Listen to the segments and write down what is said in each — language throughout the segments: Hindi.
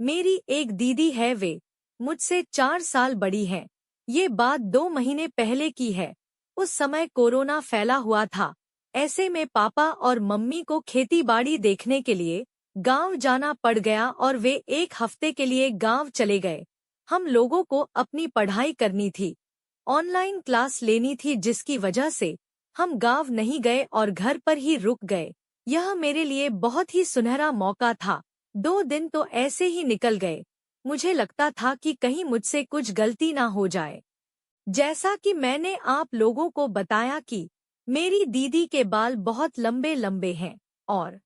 मेरी एक दीदी है, वे मुझसे 4 साल बड़ी है। ये बात 2 महीने पहले की है। उस समय कोरोना फैला हुआ था। ऐसे में पापा और मम्मी को खेती-बाड़ी देखने के लिए गांव जाना पड़ गया और वे 1 हफ्ते के लिए गांव चले गए। हम लोगों को अपनी पढ़ाई करनी थी, ऑनलाइन क्लास लेनी थी, जिसकी वजह से हम गांव नहीं गए और घर पर ही रुक गए। यह मेरे लिए बहुत ही सुनहरा मौका था। 2 दिन तो ऐसे ही निकल गए। मुझे लगता था कि कहीं मुझसे कुछ गलती ना हो जाए। जैसा कि मैंने आप लोगों को बताया कि मेरी दीदी के बाल बहुत लंबे लंबे हैं और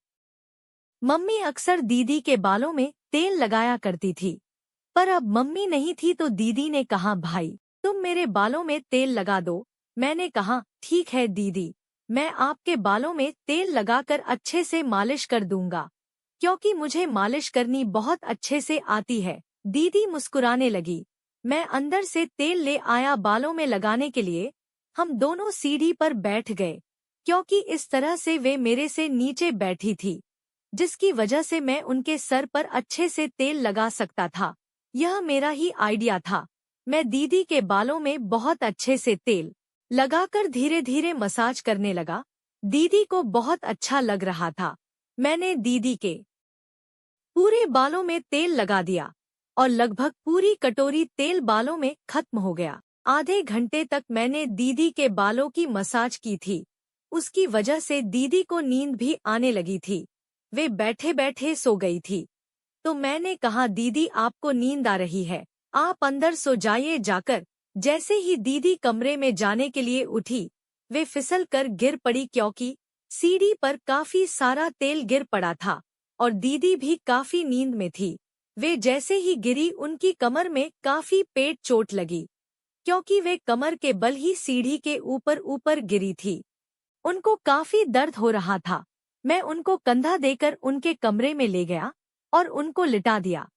मम्मी अक्सर दीदी के बालों में तेल लगाया करती थी। पर अब मम्मी नहीं थी तो दीदी ने कहा, भाई तुम मेरे बालों में तेल लगा दो। मैंने कहा, ठीक है दीदी, मैं आपके बालों में तेल लगाकर अच्छे से मालिश कर दूंगा, क्योंकि मुझे मालिश करनी बहुत अच्छे से आती है। दीदी मुस्कुराने लगी। मैं अंदर से तेल ले आया बालों में लगाने के लिए। हम दोनों सीढ़ी पर बैठ गए, क्योंकि इस तरह से वे मेरे से नीचे बैठी थी, जिसकी वजह से मैं उनके सर पर अच्छे से तेल लगा सकता था। यह मेरा ही आइडिया था। मैं दीदी के बालों में बहुत अच्छे से तेल लगाकर धीरे धीरे मसाज करने लगा। दीदी को बहुत अच्छा लग रहा था। मैंने दीदी के पूरे बालों में तेल लगा दिया और लगभग पूरी कटोरी तेल बालों में खत्म हो गया। आधे घंटे तक मैंने दीदी के बालों की मसाज की थी। उसकी वजह से दीदी को नींद भी आने लगी थी। वे बैठे बैठे सो गई थी। तो मैंने कहा, दीदी आपको नींद आ रही है, आप अंदर सो जाइए जाकर। जैसे ही दीदी कमरे में जाने के लिए उठी, वे फिसल कर गिर पड़ी, क्योंकि सीढ़ी पर काफी सारा तेल गिर पड़ा था और दीदी भी काफी नींद में थी। वे जैसे ही गिरी, उनकी कमर में काफी पेट चोट लगी, क्योंकि वे कमर के बल ही सीढ़ी के ऊपर ऊपर गिरी थी। उनको काफी दर्द हो रहा था। मैं उनको कंधा देकर उनके कमरे में ले गया और उनको लिटा दिया।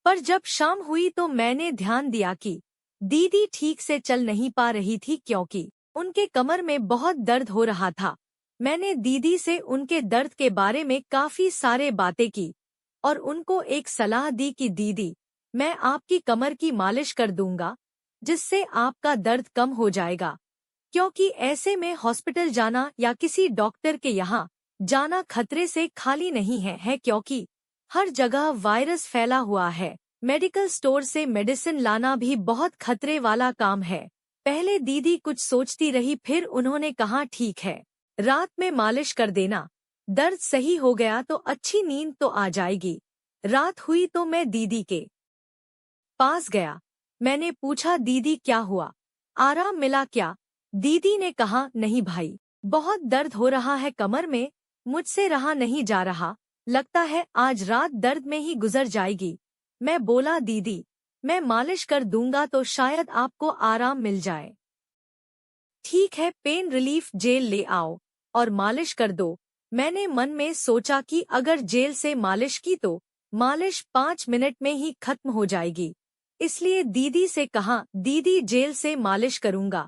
पर जब शाम हुई तो मैंने ध्यान दिया कि दीदी ठीक से चल नहीं पा रही थी, क्योंकि उनके कमर में बहुत दर्द हो रहा था। मैंने दीदी से उनके दर्द के बारे में काफी सारे बातें की और उनको एक सलाह दी कि दीदी, मैं आपकी कमर की मालिश कर दूंगा, जिससे आपका दर्द कम हो जाएगा, क्योंकि ऐसे में हॉस्पिटल जाना या किसी डॉक्टर के यहाँ जाना खतरे से खाली नहीं है, क्योंकि हर जगह वायरस फैला हुआ है। मेडिकल स्टोर से मेडिसिन लाना भी बहुत खतरे वाला काम है। पहले दीदी कुछ सोचती रही, फिर उन्होंने कहा, ठीक है, रात में मालिश कर देना, दर्द सही हो गया तो अच्छी नींद तो आ जाएगी। रात हुई तो मैं दीदी के पास गया। मैंने पूछा, दीदी क्या हुआ, आराम मिला क्या? दीदी ने कहा, नहीं भाई, बहुत दर्द हो रहा है कमर में, मुझसे रहा नहीं जा रहा, लगता है आज रात दर्द में ही गुजर जाएगी। मैं बोला, दीदी, मैं मालिश कर दूंगा तो शायद आपको आराम मिल जाए। ठीक है, पेन रिलीफ जेल ले आओ और मालिश कर दो। मैंने मन में सोचा कि अगर जेल से मालिश की तो मालिश 5 मिनट में ही खत्म हो जाएगी। इसलिए दीदी से कहा, दीदी जेल से मालिश करूंगा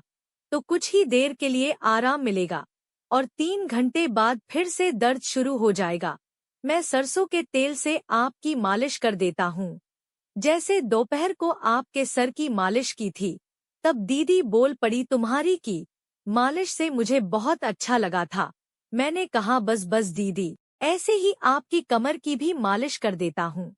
तो कुछ ही देर के लिए आराम मिलेगा और 3 घंटे बाद फिर से दर्द शुरू हो जाएगा। मैं सरसों के तेल से आपकी मालिश कर देता हूँ, जैसे दोपहर को आपके सर की मालिश की थी। तब दीदी बोल पड़ी, तुम्हारी की मालिश से मुझे बहुत अच्छा लगा था। मैंने कहा, बस बस दीदी, ऐसे ही आपकी कमर की भी मालिश कर देता हूँ।